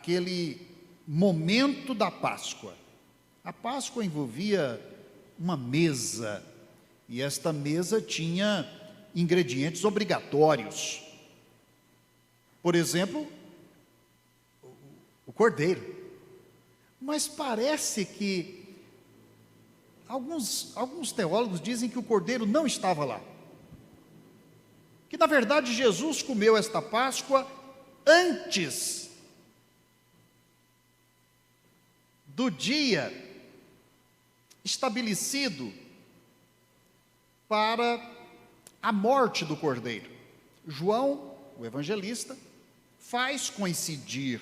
aquele momento da Páscoa. A Páscoa envolvia uma mesa, e esta mesa tinha ingredientes obrigatórios. Por exemplo, o cordeiro. Mas parece que alguns teólogos dizem que o cordeiro não estava lá. Que na verdade Jesus comeu esta Páscoa antes do dia estabelecido para a morte do cordeiro. João, o evangelista, faz coincidir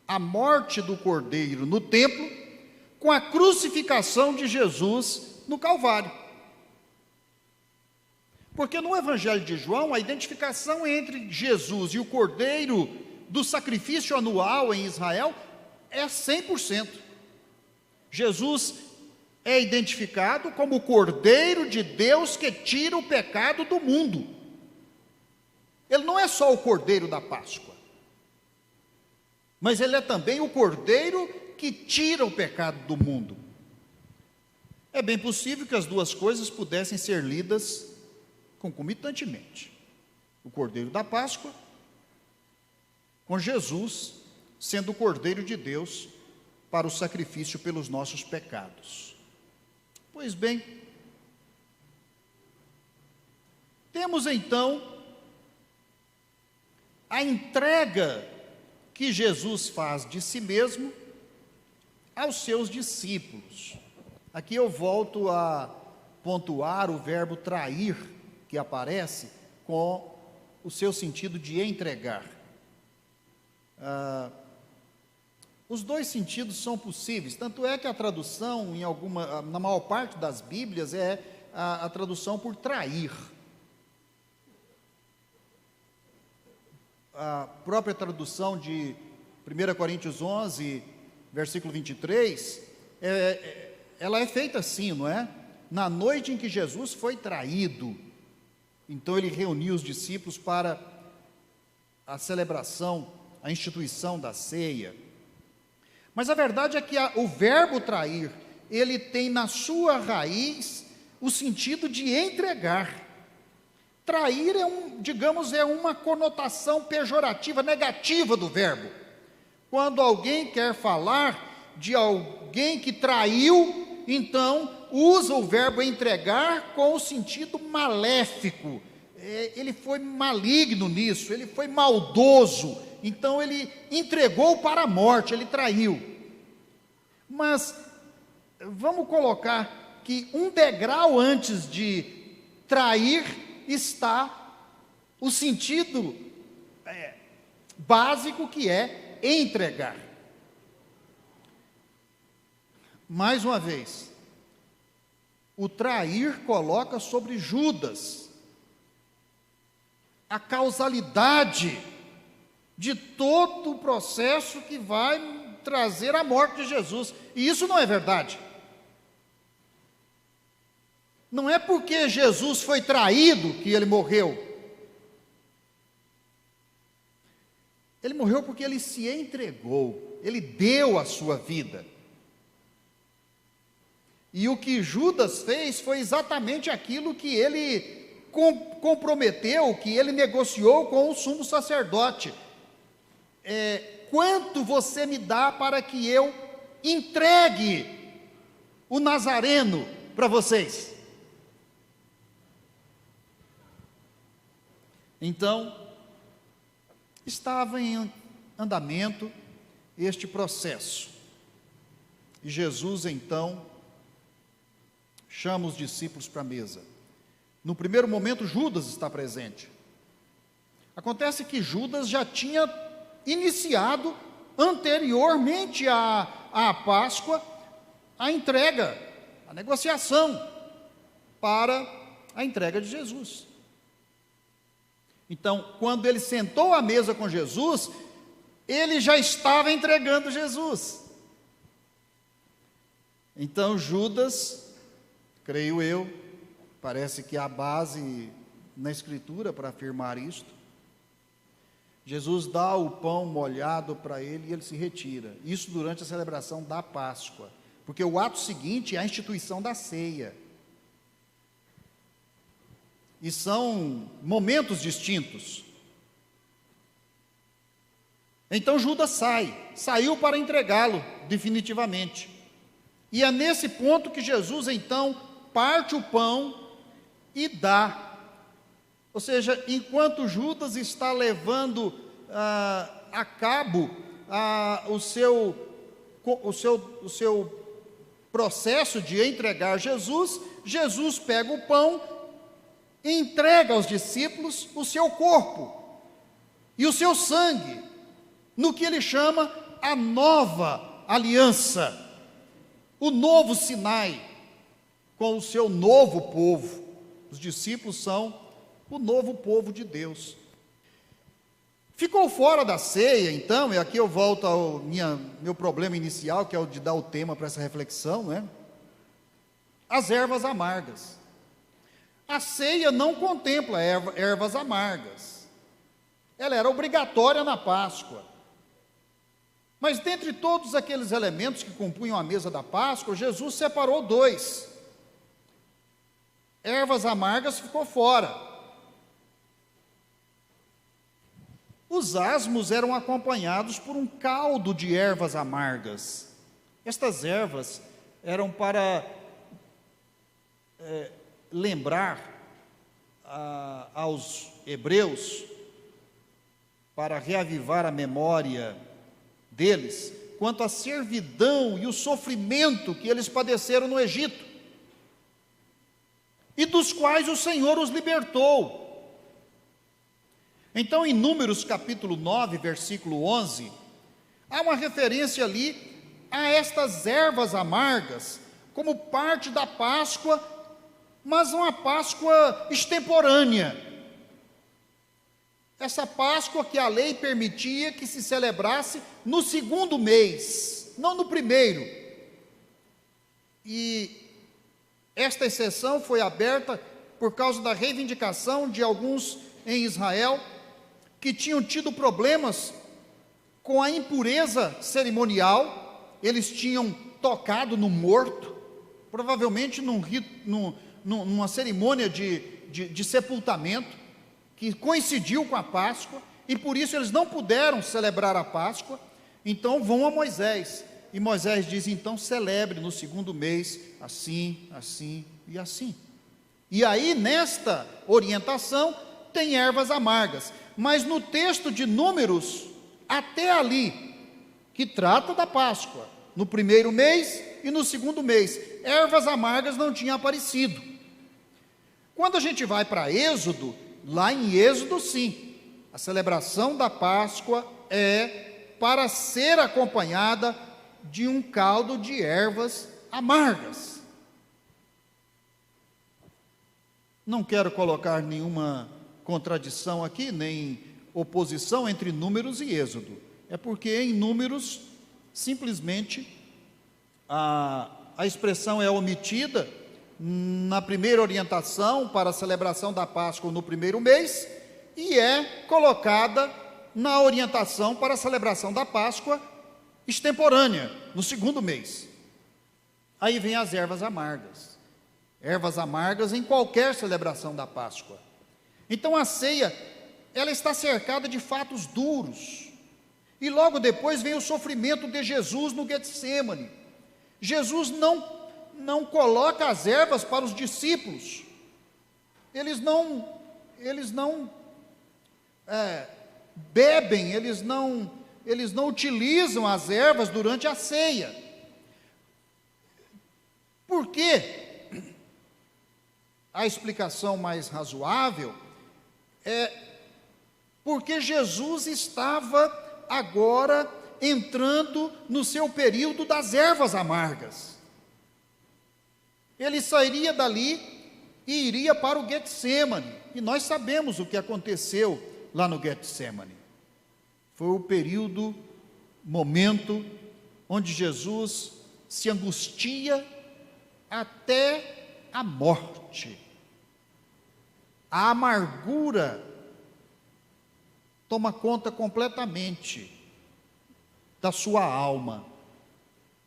a morte do cordeiro no templo com a crucificação de Jesus no Calvário. Porque no evangelho de João, a identificação entre Jesus e o cordeiro do sacrifício anual em Israel é 100%. Jesus é identificado como o Cordeiro de Deus que tira o pecado do mundo. Ele não é só o Cordeiro da Páscoa, mas ele é também o Cordeiro que tira o pecado do mundo. É bem possível que as duas coisas pudessem ser lidas concomitantemente. O Cordeiro da Páscoa, com Jesus sendo o Cordeiro de Deus para o sacrifício pelos nossos pecados. Pois bem, temos então a entrega que Jesus faz de si mesmo aos seus discípulos. Aqui eu volto a pontuar o verbo trair, que aparece com o seu sentido de entregar. Os dois sentidos são possíveis, tanto é que a tradução, na maior parte das Bíblias, é a tradução por trair. A própria tradução de 1 Coríntios 11, versículo 23, ela é feita assim, não é? Na noite em que Jesus foi traído, então ele reuniu os discípulos para a celebração, a instituição da ceia. Mas a verdade é que o verbo trair, ele tem na sua raiz o sentido de entregar. Trair é uma conotação pejorativa, negativa do verbo. Quando alguém quer falar de alguém que traiu, então usa o verbo entregar com o sentido maléfico. Ele foi maligno nisso, ele foi maldoso, então ele entregou para a morte, ele traiu. Mas vamos colocar que um degrau antes de trair está o sentido básico, que é entregar. Mais uma vez, o trair coloca sobre Judas a causalidade de todo o processo que vai trazer a morte de Jesus. E isso não é verdade. Não é porque Jesus foi traído que ele morreu. Ele morreu porque ele se entregou, ele deu a sua vida. E o que Judas fez foi exatamente aquilo que ele comprometeu, que ele negociou com o sumo sacerdote. Quanto você me dá para que eu entregue o Nazareno para vocês? Então, estava em andamento este processo. E Jesus, então, chama os discípulos para a mesa. No primeiro momento, Judas está presente. Acontece que Judas já tinha iniciado anteriormente à Páscoa a entrega, a negociação para a entrega de Jesus. Então, quando ele sentou à mesa com Jesus, ele já estava entregando Jesus. Então Judas, creio eu, parece que há base na Escritura para afirmar isto, Jesus dá o pão molhado para ele e ele se retira. Isso durante a celebração da Páscoa, porque o ato seguinte é a instituição da ceia. E são momentos distintos. Então Judas saiu para entregá-lo definitivamente. E é nesse ponto que Jesus então parte o pão e dá. Ou seja, enquanto Judas está levando a cabo o seu processo de entregar Jesus, Jesus pega o pão e entrega aos discípulos o seu corpo e o seu sangue, no que ele chama a nova aliança, o novo Sinai, com o seu novo povo. Os discípulos são o novo povo de Deus. Ficou fora da ceia, então, e aqui eu volto ao meu problema inicial, que é o de dar o tema para essa reflexão, né? As ervas amargas. A ceia não contempla ervas amargas. Ela era obrigatória na Páscoa. Mas dentre todos aqueles elementos que compunham a mesa da Páscoa, Jesus separou 2. Ervas amargas ficou fora. Os asmos eram acompanhados por um caldo de ervas amargas. Estas ervas eram para lembrar aos hebreus, para reavivar a memória deles, quanto à servidão e o sofrimento que eles padeceram no Egito, e dos quais o Senhor os libertou. Então, em Números capítulo 9, versículo 11, há uma referência ali a estas ervas amargas, como parte da Páscoa, mas uma Páscoa extemporânea. Essa Páscoa que a lei permitia que se celebrasse no segundo mês, não no primeiro. E esta exceção foi aberta por causa da reivindicação de alguns em Israel que tinham tido problemas com a impureza cerimonial. Eles tinham tocado no morto, provavelmente numa cerimônia de sepultamento, que coincidiu com a Páscoa, e por isso eles não puderam celebrar a Páscoa. Então vão a Moisés, e Moisés diz: então celebre no segundo mês, assim, assim e assim. E aí nesta orientação tem ervas amargas, mas no texto de Números, até ali, que trata da Páscoa, no primeiro mês e no segundo mês, ervas amargas não tinham aparecido. Quando a gente vai para Êxodo, lá em Êxodo sim, a celebração da Páscoa é para ser acompanhada de um caldo de ervas amargas. Não quero colocar nenhuma contradição aqui, nem oposição entre Números e Êxodo. É porque em Números, simplesmente, a expressão é omitida na primeira orientação para a celebração da Páscoa no primeiro mês, e é colocada na orientação para a celebração da Páscoa extemporânea, no segundo mês. Aí vem as ervas amargas. Ervas amargas em qualquer celebração da Páscoa. Então a ceia, ela está cercada de fatos duros. E logo depois vem o sofrimento de Jesus no Getsêmani. Jesus não coloca as ervas para os discípulos. Eles não bebem, eles não utilizam as ervas durante a ceia. Por quê? A explicação mais razoável é porque Jesus estava agora entrando no seu período das ervas amargas. Ele sairia dali e iria para o Getsêmani, e nós sabemos o que aconteceu lá no Getsêmani. Foi o período, momento, onde Jesus se angustia até a morte. A amargura toma conta completamente da sua alma,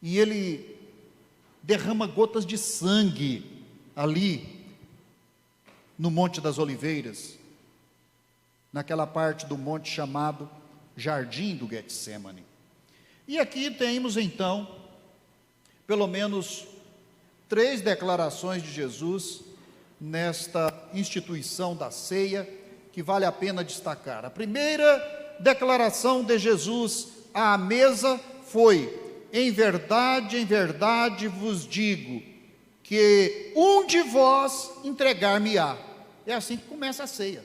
e ele derrama gotas de sangue ali no Monte das Oliveiras, naquela parte do monte chamado Jardim do Getsemane. E aqui temos então, pelo menos 3 declarações de Jesus nesta instituição da ceia, que vale a pena destacar. A primeira declaração de Jesus à mesa foi: em verdade vos digo, que um de vós entregar-me-á. É assim que começa a ceia.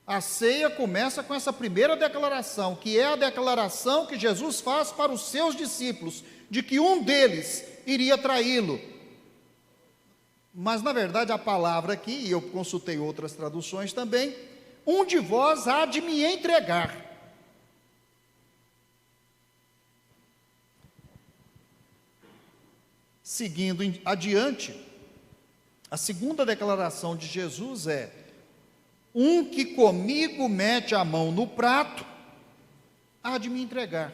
A ceia começa com essa primeira declaração, que é a declaração que Jesus faz para os seus discípulos, de que um deles iria traí-lo. Mas, na verdade, a palavra aqui, e eu consultei outras traduções também, um de vós há de me entregar. Seguindo adiante, a segunda declaração de Jesus é: um que comigo mete a mão no prato, há de me entregar.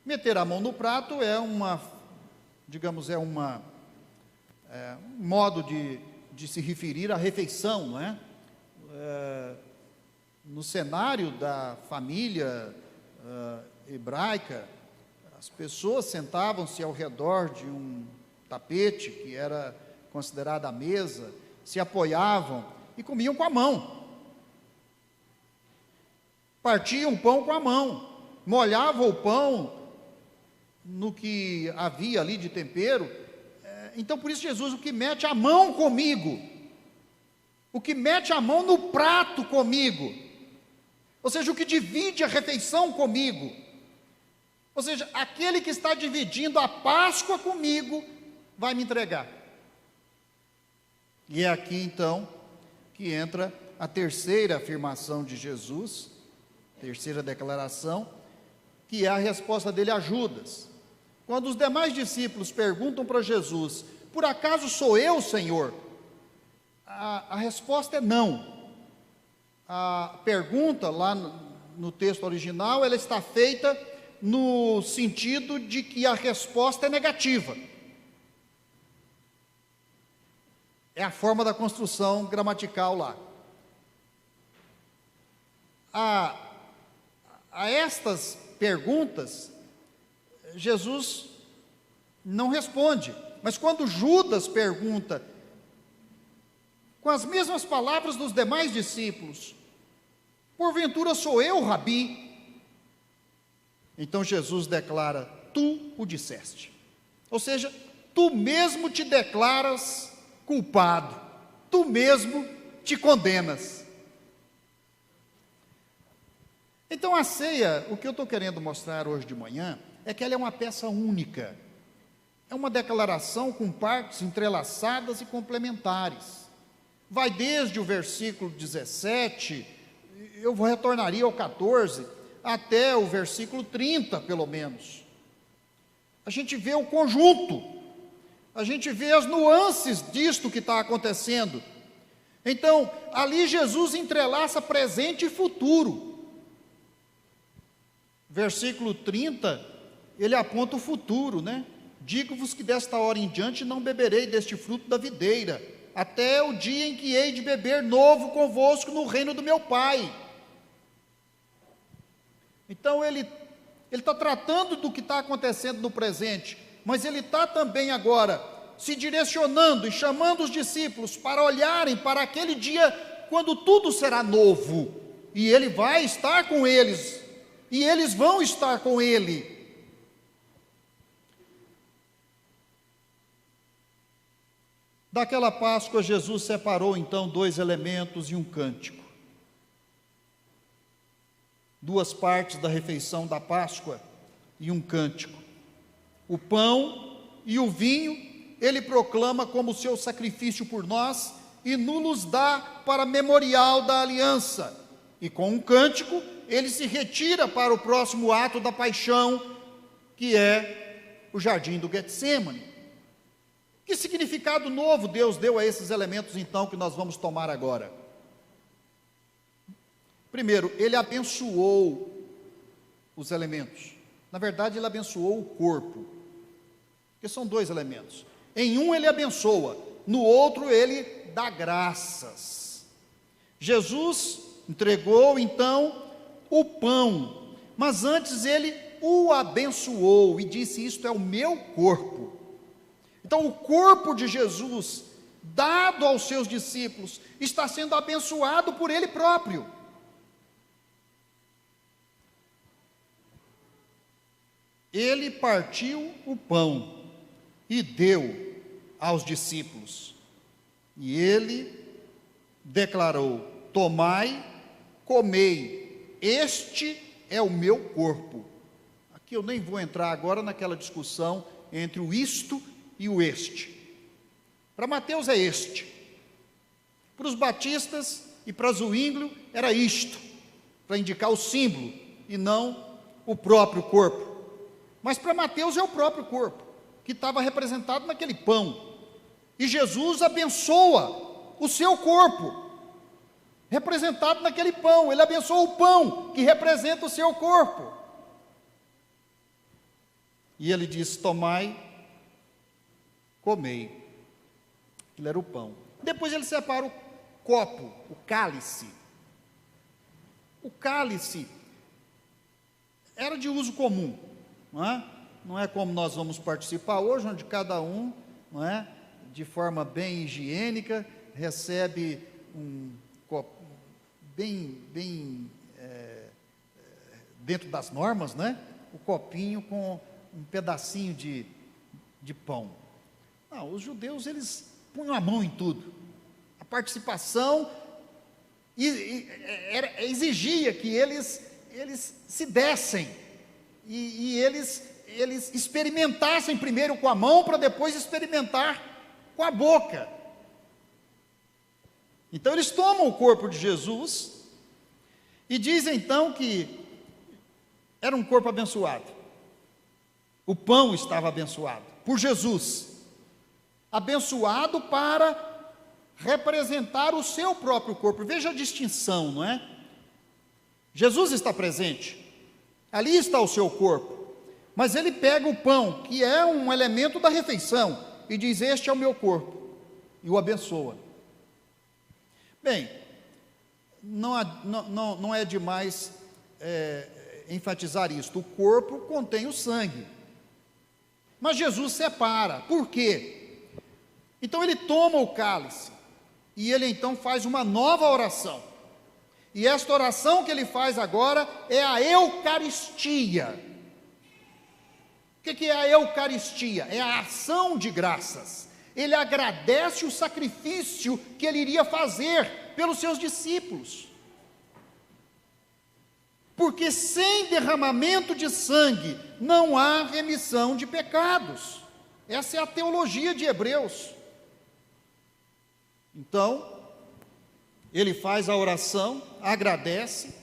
Meter a mão no prato é um modo de se referir à refeição, não é? No cenário da família hebraica, as pessoas sentavam-se ao redor de um tapete, que era considerado a mesa, se apoiavam e comiam com a mão. Partiam o pão com a mão, molhavam o pão no que havia ali de tempero. Então, por isso Jesus, o que mete a mão comigo, o que mete a mão no prato comigo, ou seja, o que divide a refeição comigo, ou seja, aquele que está dividindo a Páscoa comigo, vai me entregar. E é aqui então que entra a terceira afirmação de Jesus, terceira declaração, que é a resposta dele a Judas. Quando os demais discípulos perguntam para Jesus: por acaso sou eu, Senhor? A resposta é não. A pergunta lá no texto original, ela está feita no sentido de que a resposta é negativa. É a forma da construção gramatical lá. A estas perguntas, Jesus não responde. Mas quando Judas pergunta, com as mesmas palavras dos demais discípulos: porventura sou eu, Rabi? Então Jesus declara: tu o disseste. Ou seja, tu mesmo te declaras culpado, tu mesmo te condenas. Então a ceia, o que eu estou querendo mostrar hoje de manhã, é que ela é uma peça única. É uma declaração com partes entrelaçadas e complementares. Vai desde o versículo 17, eu retornaria ao 14, até o versículo 30, pelo menos. A gente vê o conjunto, a gente vê as nuances disto que está acontecendo. Então, ali Jesus entrelaça presente e futuro. Versículo 30, ele aponta o futuro, né? Digo-vos que desta hora em diante não beberei deste fruto da videira, até o dia em que hei de beber novo convosco no reino do meu Pai. Então ele está tratando do que está acontecendo no presente, mas ele está também agora se direcionando e chamando os discípulos para olharem para aquele dia quando tudo será novo, e ele vai estar com eles, e eles vão estar com ele. Daquela Páscoa, Jesus separou então 2 elementos e um cântico. 2 partes da refeição da Páscoa e um cântico. O pão e o vinho, ele proclama como seu sacrifício por nós e nos dá para memorial da aliança. E com um cântico, ele se retira para o próximo ato da paixão, que é o jardim do Getsemane. Que significado novo Deus deu a esses elementos, então, que nós vamos tomar agora? Primeiro, ele abençoou os elementos. Na verdade, ele abençoou o corpo, porque são dois elementos. Em um ele abençoa, no outro ele dá graças. Jesus entregou então o pão, mas antes ele o abençoou e disse: isto é o meu corpo. Então o corpo de Jesus, dado aos seus discípulos, está sendo abençoado por ele próprio. Ele partiu o pão e deu aos discípulos. E ele declarou: tomai, comei, este é o meu corpo. Aqui eu nem vou entrar agora naquela discussão entre o isto e o este. Para Mateus é este. Para os batistas e para Zwinglio era isto, para indicar o símbolo e não o próprio corpo. Mas para Mateus é o próprio corpo, que estava representado naquele pão. E Jesus abençoa o seu corpo, representado naquele pão. Ele abençoa o pão, que representa o seu corpo. E ele diz: tomai, comei. Aquilo era o pão. Depois ele separa o copo, o cálice. O cálice era de uso comum. Não é como nós vamos participar hoje, onde cada um, não é, de forma bem higiênica, recebe um copo bem dentro das normas, né? O copinho com um pedacinho de pão. Não, os judeus, eles punham a mão em tudo. A participação exigia que eles se dessem. E eles experimentassem primeiro com a mão, para depois experimentar com a boca. Então eles tomam o corpo de Jesus e dizem então que era um corpo abençoado. O pão estava abençoado por Jesus, abençoado para representar o seu próprio corpo. Veja a distinção, não é? Jesus está presente. Ali está o seu corpo, mas ele pega o pão, que é um elemento da refeição, e diz: este é o meu corpo, e o abençoa. Bem, não é demais enfatizar isto. O corpo contém o sangue, mas Jesus separa. Por quê? Então ele toma o cálice, e ele então faz uma nova oração. E esta oração que ele faz agora é a Eucaristia. O que é a Eucaristia? É a ação de graças. Ele agradece o sacrifício que ele iria fazer pelos seus discípulos. Porque sem derramamento de sangue não há remissão de pecados. Essa é a teologia de Hebreus. Então, ele faz a oração, agradece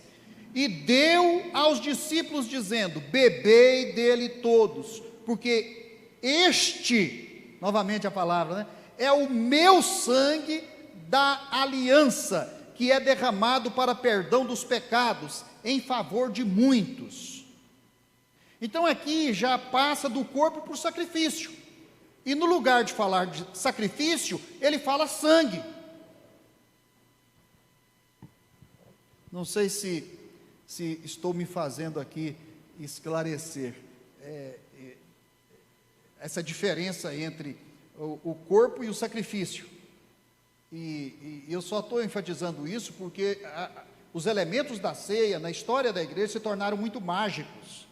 e deu aos discípulos, dizendo: bebei dele todos, porque este, novamente a palavra, né, é o meu sangue da aliança, que é derramado para perdão dos pecados, em favor de muitos. Então aqui já passa do corpo para o sacrifício, e no lugar de falar de sacrifício, ele fala sangue. Não sei se estou me fazendo aqui esclarecer essa diferença entre o corpo e o sacrifício. E eu só estou enfatizando isso porque os elementos da ceia, na história da igreja, se tornaram muito mágicos.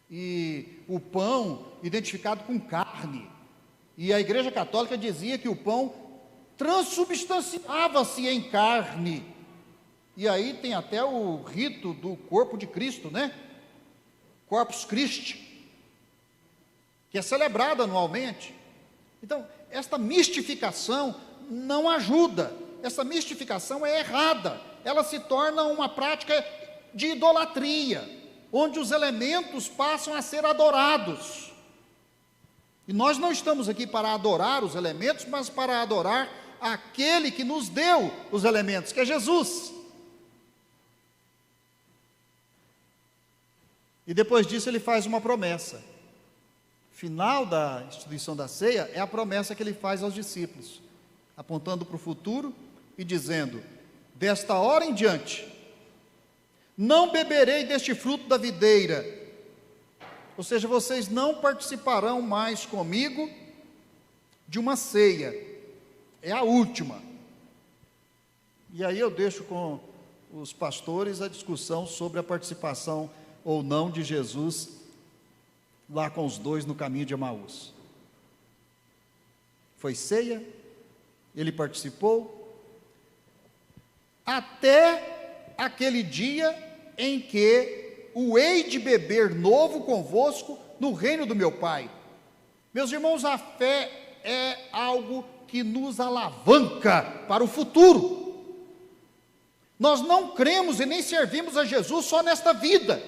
E o pão identificado com carne. E a igreja católica dizia que o pão transubstanciava-se em carne. E aí tem até o rito do corpo de Cristo, né? Corpus Christi, que é celebrado anualmente. Então, esta mistificação não ajuda. Essa mistificação é errada. Ela se torna uma prática de idolatria, onde os elementos passam a ser adorados. E nós não estamos aqui para adorar os elementos, mas para adorar aquele que nos deu os elementos, que é Jesus. E depois disso ele faz uma promessa. Final da instituição da ceia é a promessa que ele faz aos discípulos, apontando para o futuro e dizendo: desta hora em diante, não beberei deste fruto da videira, ou seja, vocês não participarão mais comigo de uma ceia, é a última. E aí eu deixo com os pastores a discussão sobre a participação ou não de Jesus lá com os dois no caminho de Emaús. Foi ceia, ele participou, até aquele dia em que o hei de beber novo convosco no reino do meu Pai. Meus irmãos, a fé é algo que nos alavanca para o futuro. Nós não cremos e nem servimos a Jesus só nesta vida.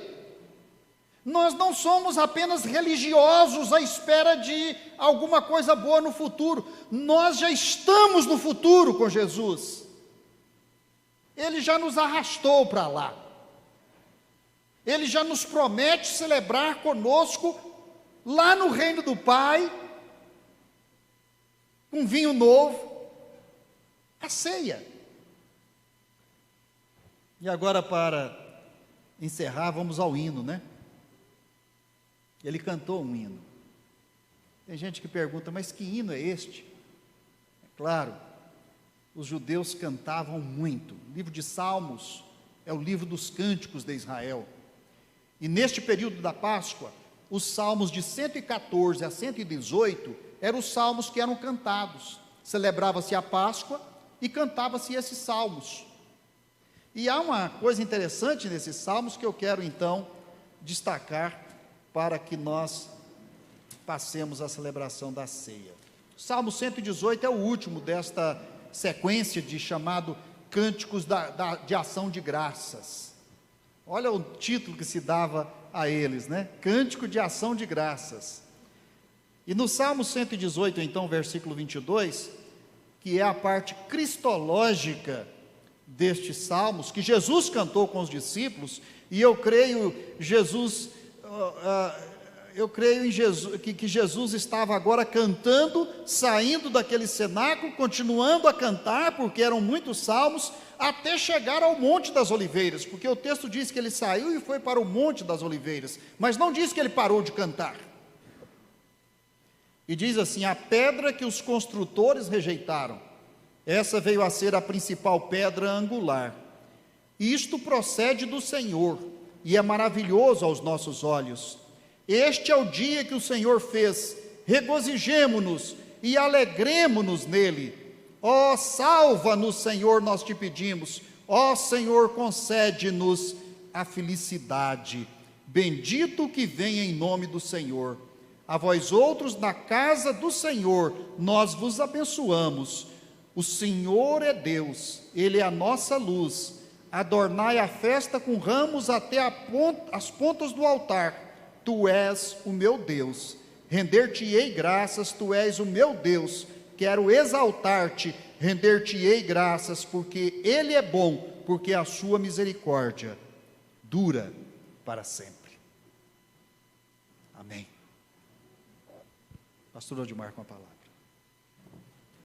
Nós não somos apenas religiosos à espera de alguma coisa boa no futuro. Nós já estamos no futuro com Jesus. Ele já nos arrastou para lá. Ele já nos promete celebrar conosco lá no reino do Pai, um vinho novo, a ceia. E agora, para encerrar, vamos ao hino, né? Ele cantou um hino. Tem gente que pergunta, mas que hino é este? É claro, os judeus cantavam muito. O livro de Salmos é o livro dos cânticos de Israel. E neste período da Páscoa, os salmos de 114 a 118 eram os salmos que eram cantados. Celebrava-se a Páscoa e cantava-se esses salmos. E há uma coisa interessante nesses salmos que eu quero então destacar para que nós passemos a celebração da ceia. O Salmo 118 é o último desta sequência de chamado Cânticos de Ação de Graças. Olha o título que se dava a eles, né? Cântico de Ação de Graças. E no Salmo 118, então, versículo 22, que é a parte cristológica destes salmos, que Jesus cantou com os discípulos, e eu creio em Jesus, que Jesus estava agora cantando, saindo daquele cenáculo, continuando a cantar, porque eram muitos salmos, até chegar ao Monte das Oliveiras, porque o texto diz que ele saiu e foi para o Monte das Oliveiras, mas não diz que ele parou de cantar. E diz assim: a pedra que os construtores rejeitaram, essa veio a ser a principal pedra angular. Isto procede do Senhor, e é maravilhoso aos nossos olhos. Este é o dia que o Senhor fez, regozijemo-nos e alegremo-nos nele. Ó, salva-nos, Senhor, nós te pedimos. Ó, Senhor, concede-nos a felicidade. Bendito que vem em nome do Senhor. A vós outros, na casa do Senhor, nós vos abençoamos. O Senhor é Deus, Ele é a nossa luz. Adornai a festa com ramos até as pontas do altar. Tu és o meu Deus. Render-te-ei graças, tu és o meu Deus. Quero exaltar-te, render-te-ei graças, porque Ele é bom, porque a sua misericórdia dura para sempre. Amém. Pastor Odimar com a palavra.